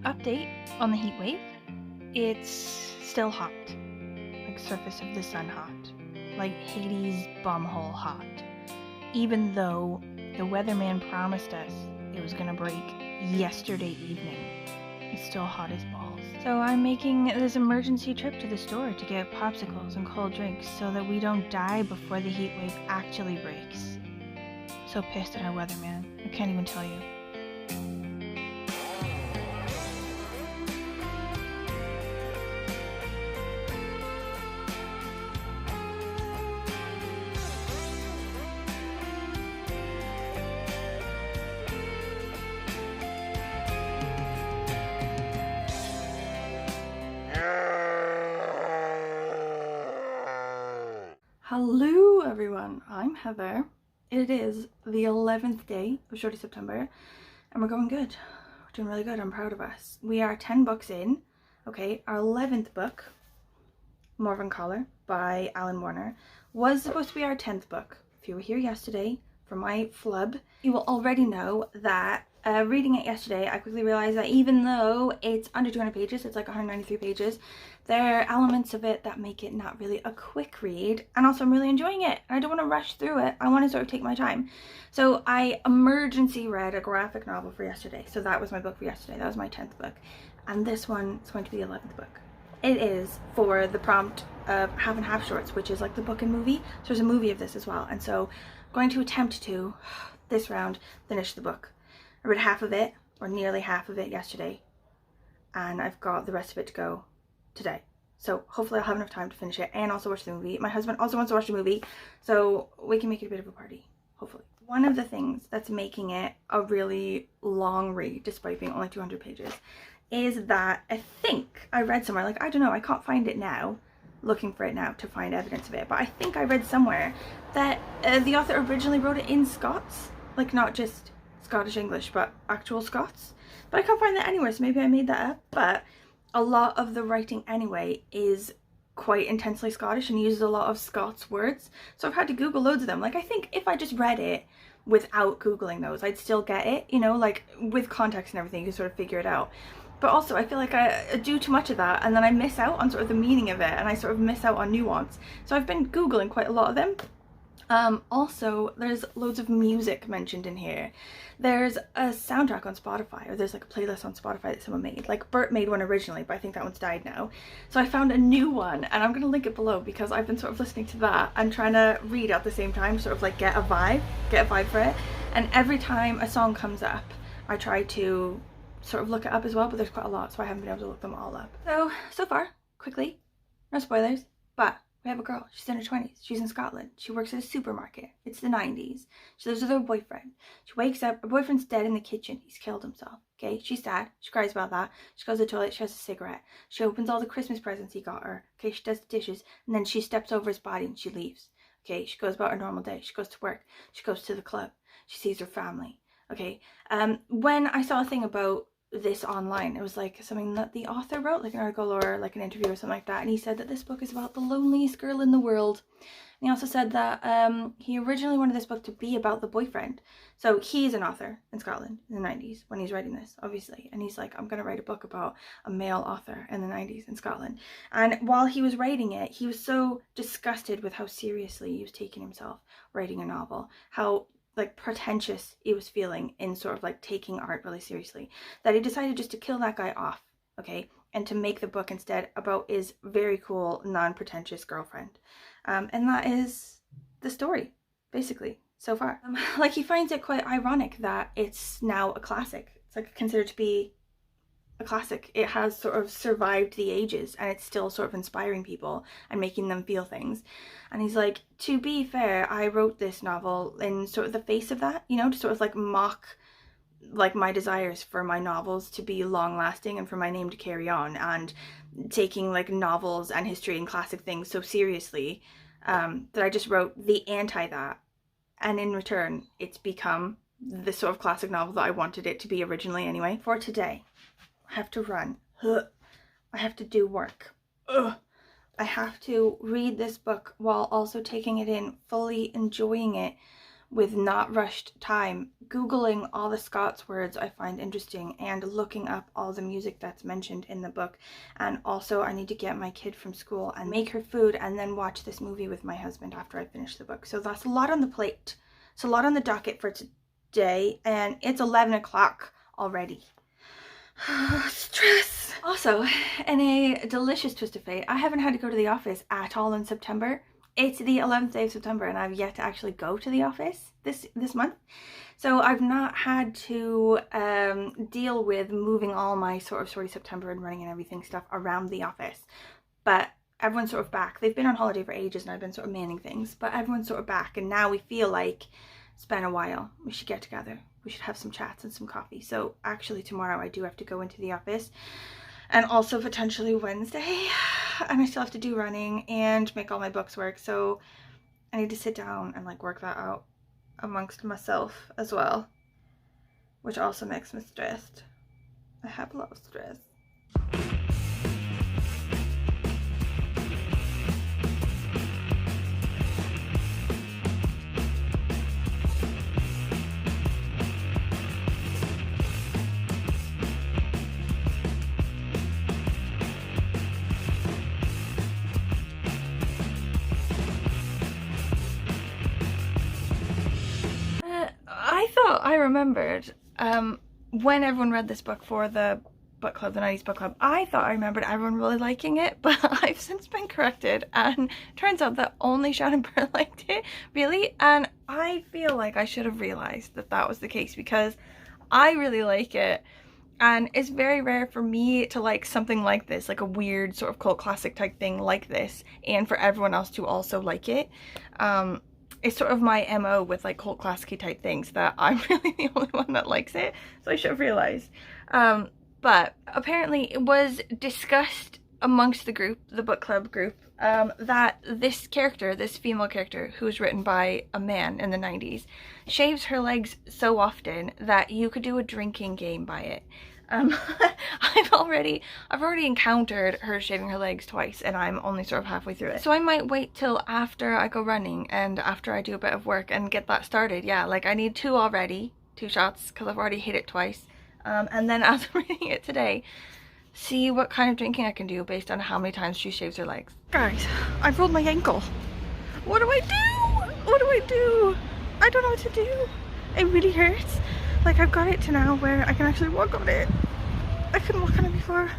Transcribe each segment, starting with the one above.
Update on the heat wave. It's still hot. Like surface of the sun hot. Like Hades bumhole hot. Even though the weatherman promised us it was gonna break yesterday evening. It's still hot as balls. So I'm making this emergency trip to the store to get popsicles and cold drinks so that we don't die before the heat wave actually breaks. So pissed at our weatherman. I can't even tell you. Hello everyone, I'm Heather. It is the 11th day of Shorty September and we're going good. We're doing really good, I'm proud of us. We are 10 books in, okay? Our 11th book, Morven Collar by Alan Warner, was supposed to be our 10th book. If you were here yesterday for my flub, you will already know that reading it yesterday, I quickly realized that even though it's under 200 pages, it's like 193 pages, there are elements of it that make it not really a quick read, and also I'm really enjoying it and I don't want to rush through it. I want to sort of take my time. So I emergency read a graphic novel for yesterday, so that was my book for yesterday. That was my 10th book, and this one is going to be the 11th book. It is for the prompt of Half and Half Shorts, which is like the book and movie. So there's a movie of this as well, and so I'm going to attempt to, this round, finish the book. I read half of it, or nearly half of it yesterday, and I've got the rest of it to go today. So hopefully I'll have enough time to finish it and also watch the movie. My husband also wants to watch the movie, so we can make it a bit of a party, hopefully. One of the things that's making it a really long read, despite being only 200 pages, is that I think I read somewhere, like I don't know, I can't find it now, looking for it now to find evidence of it, but I think I read somewhere that the author originally wrote it in Scots, like not just Scottish English, but actual Scots. But I can't find that anywhere, so maybe I made that up. But a lot of the writing anyway is quite intensely Scottish and uses a lot of Scots words. So I've had to Google loads of them. Like I think if I just read it without Googling those, I'd still get it, you know, like with context and everything, you can sort of figure it out. But also I feel like I do too much of that and then I miss out on sort of the meaning of it and I sort of miss out on nuance. So I've been Googling quite a lot of them. Also, there's loads of music mentioned in here. There's a soundtrack on Spotify, or there's like a playlist on Spotify that someone made. Like Bert made one originally, but I think that one's died now. So I found a new one and I'm going to link it below because I've been sort of listening to that and trying to read at the same time, sort of like get a vibe for it. And every time a song comes up, I try to sort of look it up as well, but there's quite a lot, so I haven't been able to look them all up. So far, quickly, no spoilers, but we have a girl, she's in her 20s, she's in Scotland, she works at a supermarket, it's the 90s, she lives with her boyfriend, she wakes up, her boyfriend's dead in the kitchen, he's killed himself, okay, she's sad, she cries about that, she goes to the toilet, she has a cigarette, she opens all the Christmas presents he got her, okay, she does the dishes, and then she steps over his body and she leaves, okay, she goes about her normal day, she goes to work, she goes to the club, she sees her family, okay. When I saw a thing about this online, it was like something that the author wrote, like an article or like an interview or something like that, and he said that this book is about the loneliest girl in the world. And he also said that he originally wanted this book to be about the boyfriend. So he's an author in Scotland in the 90s when he's writing this, obviously, and he's like, I'm gonna write a book about a male author in the 90s in Scotland. And while he was writing it, he was so disgusted with how seriously he was taking himself writing a novel, how like pretentious he was feeling in sort of like taking art really seriously, that he decided just to kill that guy off, okay, and to make the book instead about his very cool non-pretentious girlfriend. And that is the story basically so far. Like he finds it quite ironic that it's now a classic. It's like considered to be a classic. It has sort of survived the ages and it's still sort of inspiring people and making them feel things. And he's like, to be fair, I wrote this novel in sort of the face of that, you know, to sort of like mock like my desires for my novels to be long lasting and for my name to carry on, and taking like novels and history and classic things so seriously, that I just wrote the anti that, and in return it's become the sort of classic novel that I wanted it to be originally anyway. For today, I have to run. I have to do work. I have to read this book while also taking it in, fully enjoying it with not rushed time, Googling all the Scots words I find interesting and looking up all the music that's mentioned in the book. And also I need to get my kid from school and make her food and then watch this movie with my husband after I finish the book. So that's a lot on the plate. It's a lot on the docket for today, and it's 11 o'clock already. Stress. Also, in a delicious twist of fate, I haven't had to go to the office at all in September. It's the 11th day of September and I've yet to actually go to the office this month. So I've not had to deal with moving all my sort of Shorty September and running and everything stuff around the office. But everyone's sort of back. They've been on holiday for ages and I've been sort of manning things. But everyone's sort of back and now we feel like it's been a while. We should get together. We should have some chats and some coffee. So actually tomorrow I do have to go into the office. And also potentially Wednesday, and I still have to do running and make all my books work, so I need to sit down and like work that out amongst myself as well, which also makes me stressed. I have a lot of stress. I thought I remembered when everyone read this book for the book club, the 90s book club, I thought I remembered everyone really liking it, but I've since been corrected and turns out that only Siân and Bert liked it, really, and I feel like I should have realized that that was the case because I really like it. And it's very rare for me to like something like this, like a weird sort of cult classic type thing like this, and for everyone else to also like it. It's sort of my MO with like cult classic type things that I'm really the only one that likes it, so I should have realized. But apparently it was discussed amongst the group, the book club group, that this character, this female character who was written by a man in the 90s, shaves her legs so often that you could do a drinking game by it. I've already encountered her shaving her legs twice and I'm only sort of halfway through it. So I might wait till after I go running and after I do a bit of work and get that started. Yeah, like I need 2 already, 2 shots, because I've already hit it twice. And then as I'm reading it today, see what kind of drinking I can do based on how many times she shaves her legs. Guys, I've rolled my ankle. What do I do? What do I do? I don't know what to do. It really hurts. Like I've got it to now where I can actually walk on it. I couldn't walk on it before.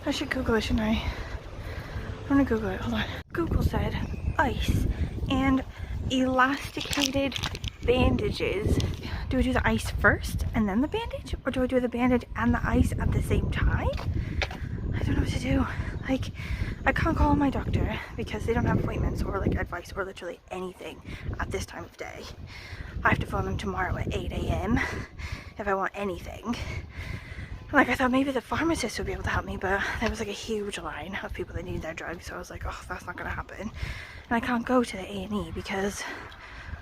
I should Google it, shouldn't I? I'm gonna Google it, hold on. Google said ice and elasticated bandages. Do I do the ice first and then the bandage? Or do I do the bandage and the ice at the same time? I don't know what to do. Like, I can't call my doctor because they don't have appointments or like advice or literally anything at this time of day. I have to phone them tomorrow at 8 AM if I want anything. Like, I thought maybe the pharmacist would be able to help me, but there was like a huge line of people that needed their drugs, so I was like, oh, that's not gonna happen. And I can't go to the A&E because,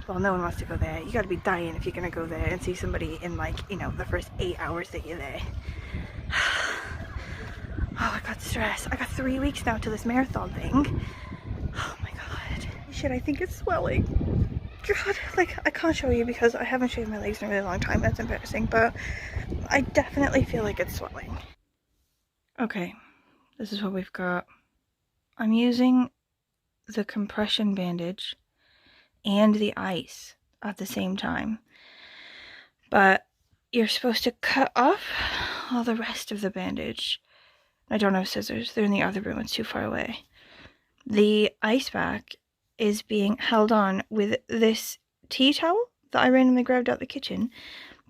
well, no one wants to go there. You gotta be dying if you're gonna go there and see somebody in like, you know, the first 8 hours that you're there. Oh, I got stressed. I got 3 weeks now to this marathon thing. Oh my god. Shit, I think it's swelling. God, like, I can't show you because I haven't shaved my legs in a really long time. That's embarrassing, but I definitely feel like it's swelling. Okay, this is what we've got. I'm using the compression bandage and the ice at the same time, but you're supposed to cut off all the rest of the bandage. I don't have scissors. They're in the other room. It's too far away. The ice pack is being held on with this tea towel that I randomly grabbed out the kitchen,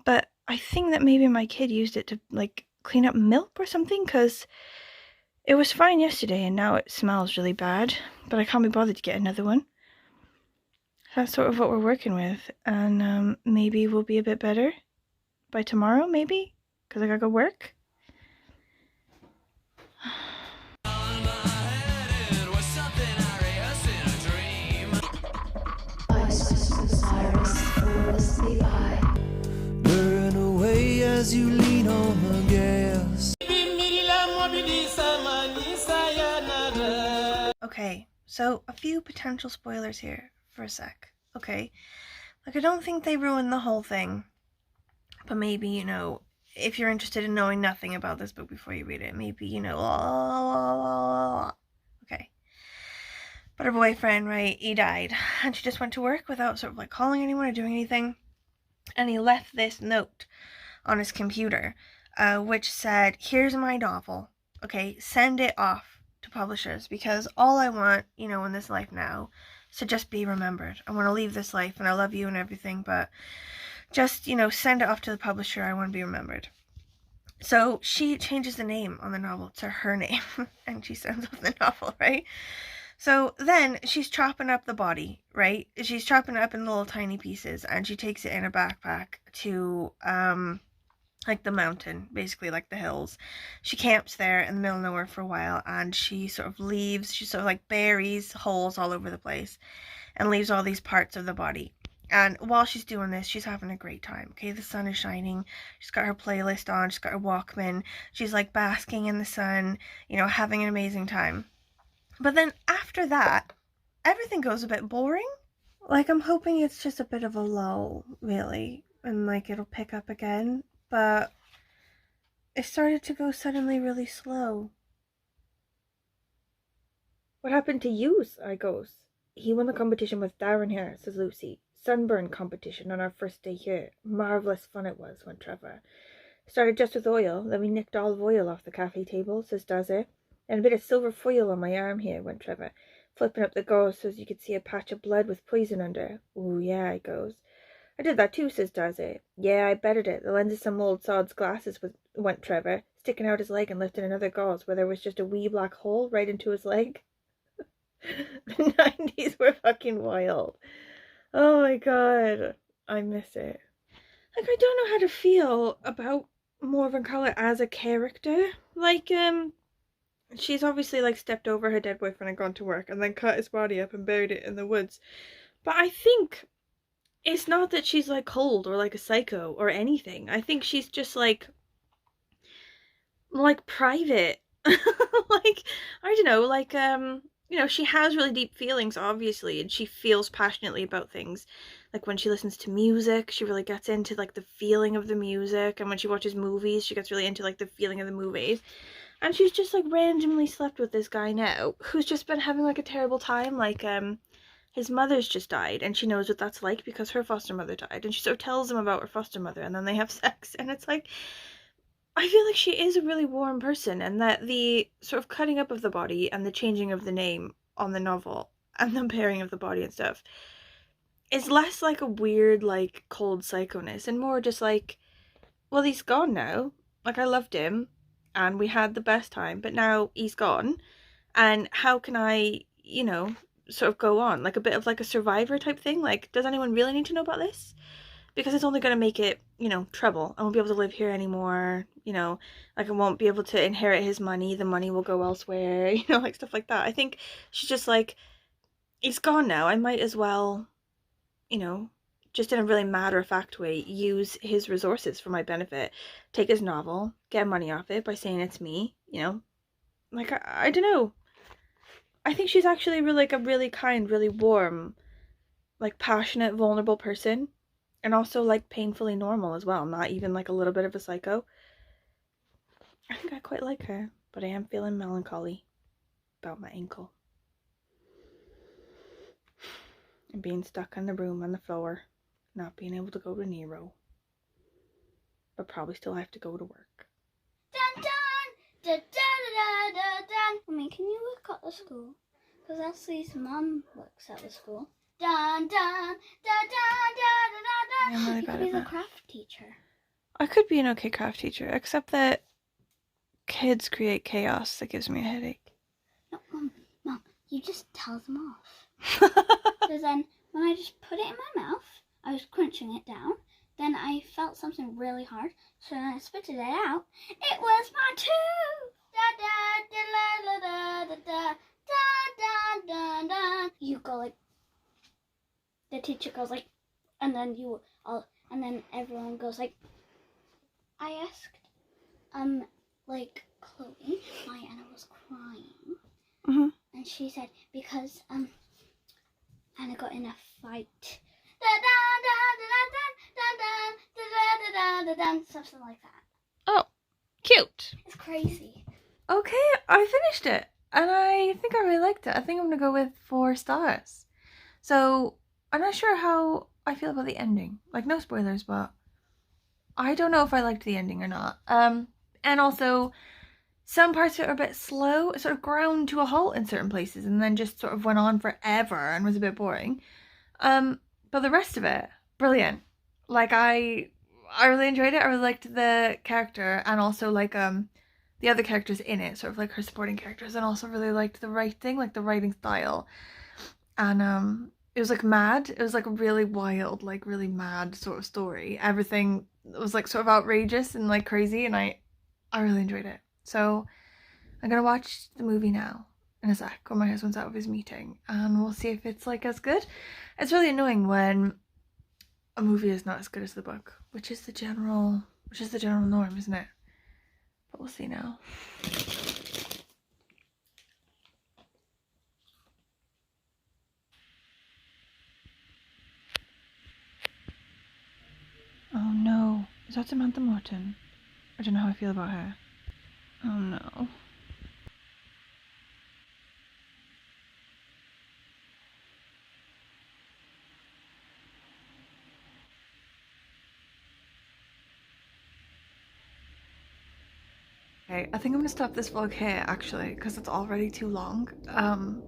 but I think that maybe my kid used it to like clean up milk or something, because it was fine yesterday and now it smells really bad, but I can't be bothered to get another one. That's sort of what we're working with, and maybe we'll be a bit better by tomorrow, maybe, because I gotta go work. Burn away as you lean on the gas. Okay, so a few potential spoilers here for a sec, okay? Like, I don't think they ruined the whole thing. But maybe, you know, if you're interested in knowing nothing about this book before you read it, maybe, you know, okay. But her boyfriend, right, he died. And she just went to work without sort of like calling anyone or doing anything. And he left this note on his computer, which said, here's my novel. Okay, send it off to publishers, because all I want, you know, in this life now is to just be remembered. I want to leave this life, and I love you and everything, but just, you know, send it off to the publisher. I want to be remembered. So she changes the name on the novel to her name, and she sends off the novel, right? So then she's chopping up the body, right? She's chopping it up in little tiny pieces, and she takes it in a backpack to, like the mountain, basically like the hills. She camps there in the middle of nowhere for a while, and she sort of leaves, she sort of like buries holes all over the place and leaves all these parts of the body. And while she's doing this, she's having a great time. Okay, the sun is shining. She's got her playlist on. She's got her Walkman. She's like basking in the sun, you know, having an amazing time. But then after that, everything goes a bit boring. Like, I'm hoping it's just a bit of a lull, really, and like it'll pick up again. But it started to go suddenly really slow. What happened to yous? I goes. He won the competition with Darren here, says Lucy. Sunburn competition on our first day here. Marvellous fun it was, went Trevor. Started just with oil, then we nicked olive oil off the cafe table, says Daisy. And a bit of silver foil on my arm here, went Trevor, flipping up the gauze so as you could see a patch of blood with poison under. Ooh, yeah, I goes. I did that too, says Daisy. Yeah, I bettered it. The lens of some old sod's glasses went Trevor, sticking out his leg and lifting another gauze where there was just a wee black hole right into his leg. The 90s were fucking wild. Oh my god. I miss it. Like, I don't know how to feel about Morven Carla as a character. Like, she's obviously, like, stepped over her dead boyfriend and gone to work and then cut his body up and buried it in the woods. But I think it's not that she's, like, cold or, like, a psycho or anything. I think she's just, like private. Like, I don't know, like, you know, she has really deep feelings, obviously, and she feels passionately about things. Like, when she listens to music, she really gets into, like, the feeling of the music, and when she watches movies, she gets really into, like, the feeling of the movies. And she's just, like, randomly slept with this guy now, who's just been having, like, a terrible time. Like, his mother's just died, and she knows what that's like because her foster mother died, and she sort of tells him about her foster mother, and then they have sex, and it's like, I feel like she is a really warm person, and that the sort of cutting up of the body and the changing of the name on the novel and the burying of the body and stuff is less like a weird, like, cold psychoness and more just like, well, he's gone now. Like, I loved him and we had the best time, but now he's gone. And how can I, you know, sort of go on? Like a bit of like a Survivor type thing. Like, does anyone really need to know about this? Because it's only going to make it, you know, trouble. I won't be able to live here anymore, you know, like I won't be able to inherit his money, the money will go elsewhere, you know, like stuff like that. I think she's just like, he's gone now, I might as well, you know, just in a really matter-of-fact way, use his resources for my benefit. Take his novel, get money off it by saying it's me, you know, like, I don't know. I think she's actually really, like, a really kind, really warm, like, passionate, vulnerable person. And also, like, painfully normal as well. Not even, like, a little bit of a psycho. I think I quite like her. But I am feeling melancholy about my ankle. And being stuck in the room on the floor. Not being able to go to Nero. But probably still have to go to work. Dun dun! Da da da da dun! Mommy, can you work at the school? Because Leslie's mum works at the school. Dun dun! Da da da da da da! I'm really You bad could be at the math. craft teacher. I could be an okay craft teacher, except that kids create chaos that gives me a headache. No, Mom, you just tell them off. So then, when I just put it in my mouth, I was crunching it down. Then I felt something really hard, so then I spitted it out. It was my tooth! Da da da da da da da da da da. You go like, the teacher goes like, and then and then everyone goes like. I asked, like Chloe, why Anna was crying, and she said because Anna got in a fight. Da da da da-da-da-da-da, something like that. Oh, cute. It's crazy. Okay, I finished it, and I think I really liked it. I think I'm gonna go with 4 stars. So, I'm not sure how I feel about the ending. Like, no spoilers, but I don't know if I liked the ending or not. And also, some parts of it are a bit slow. It sort of ground to a halt in certain places, and then just sort of went on forever and was a bit boring. But the rest of it, brilliant. Like, I really enjoyed it. I really liked the character, and also like the other characters in it, sort of like her supporting characters, and also really liked the writing, like the writing style. And it was like mad. It was like a really wild, like really mad sort of story. Everything was like sort of outrageous and like crazy, and I really enjoyed it. So I'm gonna watch the movie now in a sec when my husband's out of his meeting, and we'll see if it's like as good. It's really annoying when a movie is not as good as the book, which is the general norm, isn't it? But we'll see now. Oh no, is that Samantha Morton? I don't know how I feel about her. Oh no. Okay, I think I'm gonna stop this vlog here actually, because it's already too long.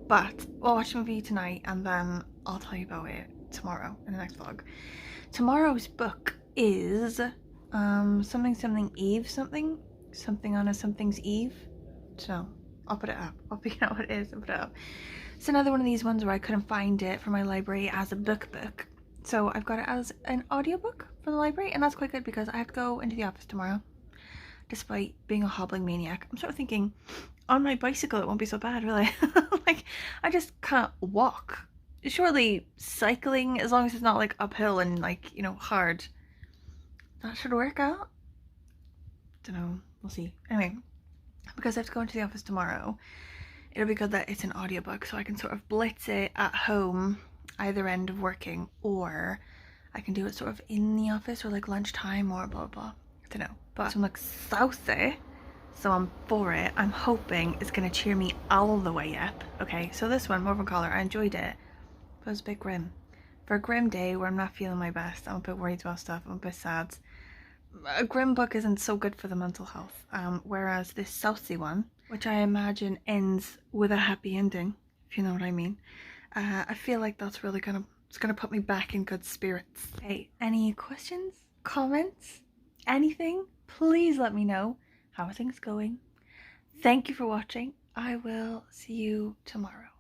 But we'll watch the movie tonight, and then I'll tell you about it tomorrow in the next vlog. Tomorrow's book is something Eve something on a something's Eve. So I'll put it up. I'll figure out what it is and put it up. It's another one of these ones where I couldn't find it for my library as a book. So I've got it as an audiobook for the library, and that's quite good because I have to go into the office tomorrow. Despite being a hobbling maniac, I'm sort of thinking on my bicycle it won't be so bad, really. Like, I just can't walk. Surely cycling, as long as it's not like uphill and like, you know, hard, that should work out. Don't know, we'll see. Anyway, because I have to go into the office tomorrow, it'll be good that it's an audiobook so I can sort of blitz it at home, either end of working, or I can do it sort of in the office or like lunchtime or blah blah. I don't know, but I'm like saucy, so I'm for it. I'm hoping it's gonna cheer me all the way up. Okay, so this one, Morven Collar, I enjoyed it, but it was a bit grim. For a grim day where I'm not feeling my best, I'm a bit worried about stuff, I'm a bit sad. A grim book isn't so good for the mental health, whereas this saucy one, which I imagine ends with a happy ending, if you know what I mean, I feel like that's really it's gonna put me back in good spirits. Hey, any questions, comments, anything? Please let me know how are things going. Thank you for watching. I will see you tomorrow.